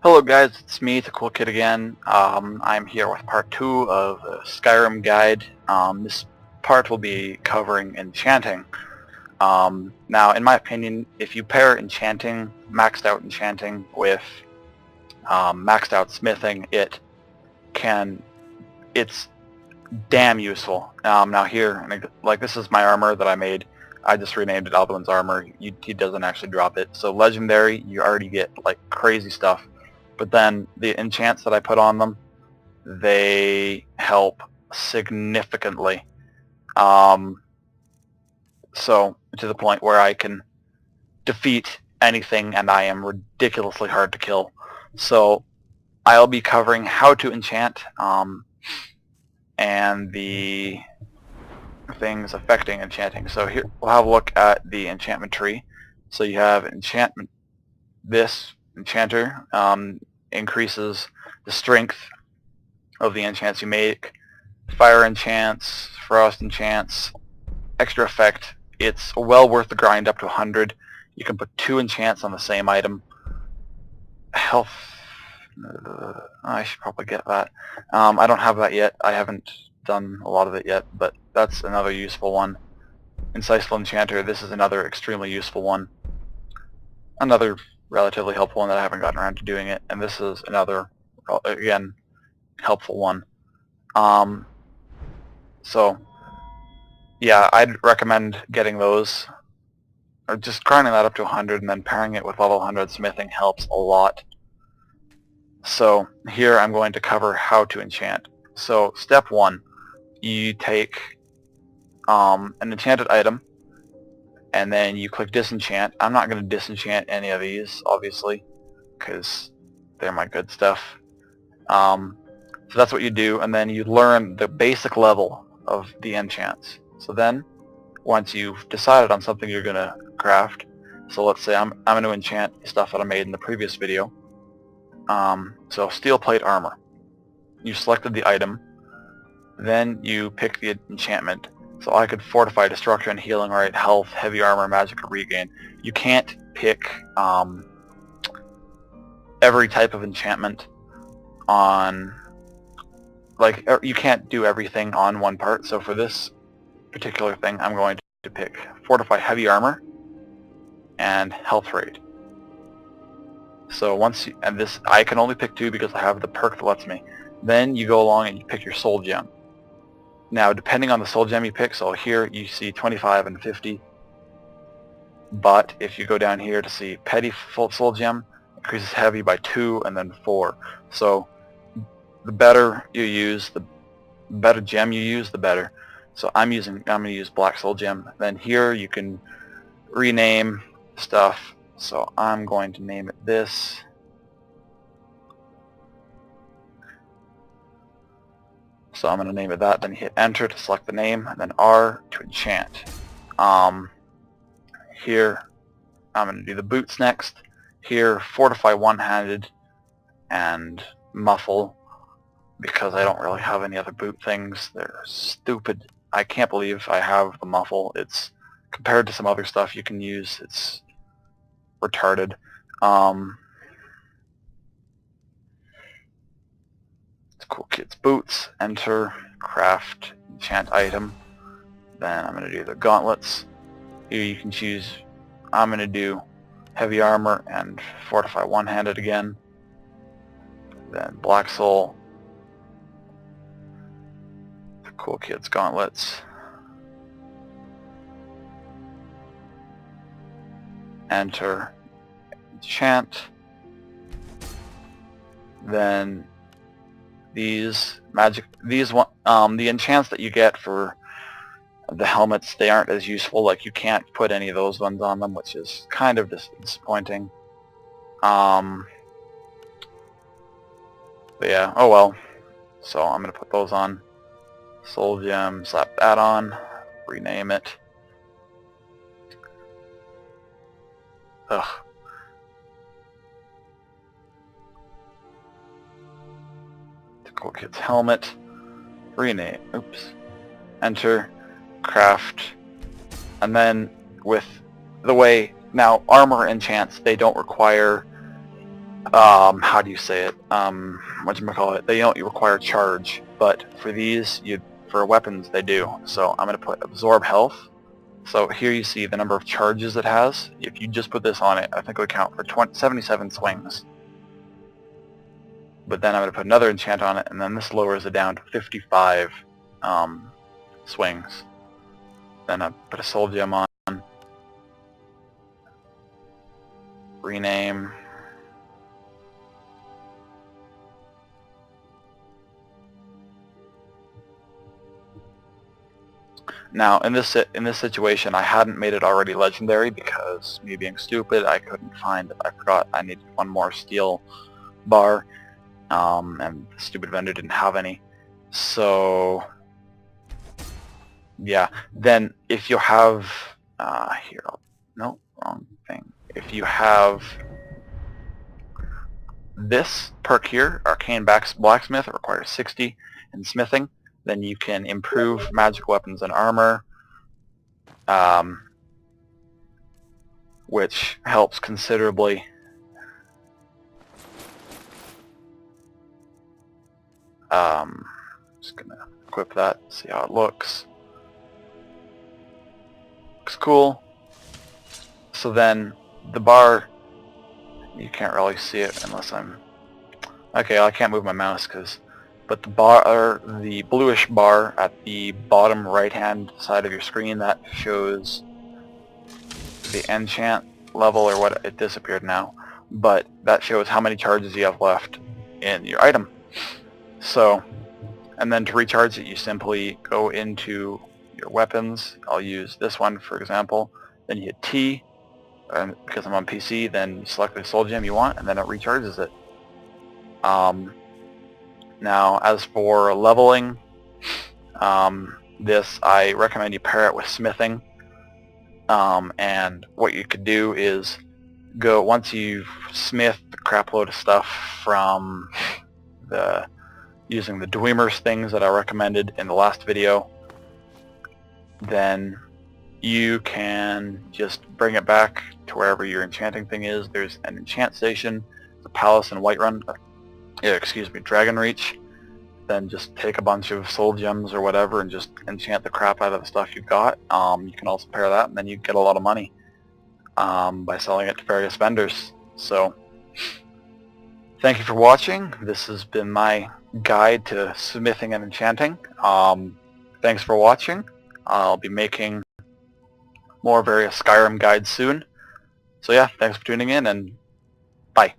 Hello guys, it's me, the Cool Kid again. I'm here with part 2 of the Skyrim guide. This part will be covering enchanting. Now, in my opinion, if you pair enchanting, maxed out enchanting, with maxed out smithing, it's damn useful. Now here, like this is my armor that I made. I just renamed it Alduin's Armor. He doesn't actually drop it. So legendary, you already get like crazy stuff. But then the enchants that I put on them, they help significantly. So to the point where I can defeat anything and I am ridiculously hard to kill. So I'll be covering how to enchant and the things affecting enchanting. So here we'll have a look at the enchantment tree. So you have enchantment. This enchanter increases the strength of the enchants you make. Fire enchants, frost enchants, extra effect. It's well worth the grind up to 100. You can put 2 enchants on the same item. Health. I should probably get that. I don't have that yet. I haven't done a lot of it yet, but that's another useful one. Insightful Enchanter, this is another extremely useful one. Another relatively helpful one that I haven't gotten around to doing it, and this is another, again, helpful one. So, yeah, I'd recommend getting those, or just grinding that up to 100 and then pairing it with level 100 smithing helps a lot. So, here I'm going to cover how to enchant. So, step 1, you take an enchanted item, and then you click disenchant. I'm not going to disenchant any of these, obviously, because they're my good stuff. So that's what you do, and then you learn the basic level of the enchants. So then, once you've decided on something you're going to craft, so let's say I'm going to enchant stuff that I made in the previous video. So steel plate armor. You selected the item, then you pick the enchantment. So I could fortify, destruction, healing rate, health, heavy armor, magic, or regain. You can't pick every type of enchantment on, like, you can't do everything on one part. So for this particular thing, I'm going to pick fortify, heavy armor, and health rate. So once you, and this I can only pick 2 because I have the perk that lets me. Then you go along and you pick your soul gem. Now, depending on the soul gem you pick, so here you see 25 and 50, but if you go down here to see petty soul gem, increases heavy by 2 and then 4. So the better you use, the better gem you use, the better. So I'm going to use black soul gem. Then here you can rename stuff. So I'm going to name it this. So I'm going to name it that, then hit enter to select the name, and then R to enchant. Here, I'm going to do the boots next. Here, fortify one-handed and muffle, because I don't really have any other boot things. They're stupid. I can't believe I have the muffle. It's, compared to some other stuff you can use, it's retarded. Cool Kids boots, enter, craft, enchant item. Then I'm going to do the gauntlets. Here you can choose, I'm going to do heavy armor and fortify one-handed again. Then black soul, the Cool Kids gauntlets. Enter, enchant. Then these the enchants that you get for the helmets, they aren't as useful. Like, you can't put any of those ones on them, which is kind of disappointing. But yeah, oh well. So I'm gonna put those on. Soul gem, slap that on, rename it. Ugh. Cool Kids helmet, rename, oops, enter, craft, and then with the way, now armor enchants, they don't require how do you say it? Whatchamacallit? They don't require charge, but for these, for weapons, they do. So I'm going to put absorb health. So here you see the number of charges it has. If you just put this on it, I think it would count for 77 swings. But then I'm going to put another enchant on it, and then this lowers it down to 55 swings. Then I put a soul gem on. Rename. Now, in this situation, I hadn't made it already legendary because, me being stupid, I couldn't find it. I forgot I needed one more steel bar, and the stupid vendor didn't have any. So, yeah. Then, if you have, no, wrong thing. If you have this perk here, Arcane Blacksmith, it requires 60 in smithing. Then you can improve magic weapons and armor, which helps considerably. Just gonna equip that, see how it looks. Looks cool. So then the bar, you can't really see it unless I'm... Okay, I can't move my mouse but the bluish bar at the bottom right-hand side of your screen, that shows the enchant level, or what, it disappeared now, but that shows how many charges you have left in your item. So, and then to recharge it, you simply go into your weapons. I'll use this one for example. Then you hit T, and because I'm on PC, then you select the soul gem you want, and then it recharges it. Now, as for leveling, this, I recommend you pair it with smithing. And what you could do is go, once you've smithed a crap load of stuff from using the Dwemer's things that I recommended in the last video, then you can just bring it back to wherever your enchanting thing is. There's an enchant station, the palace in Whiterun, Dragonreach. Then just take a bunch of soul gems or whatever and just enchant the crap out of the stuff you've got. You can also pair that, and then you get a lot of money by selling it to various vendors. So, thank you for watching. This has been my guide to smithing and enchanting. Thanks for watching. I'll be making more various Skyrim guides soon. So yeah, thanks for tuning in, and bye.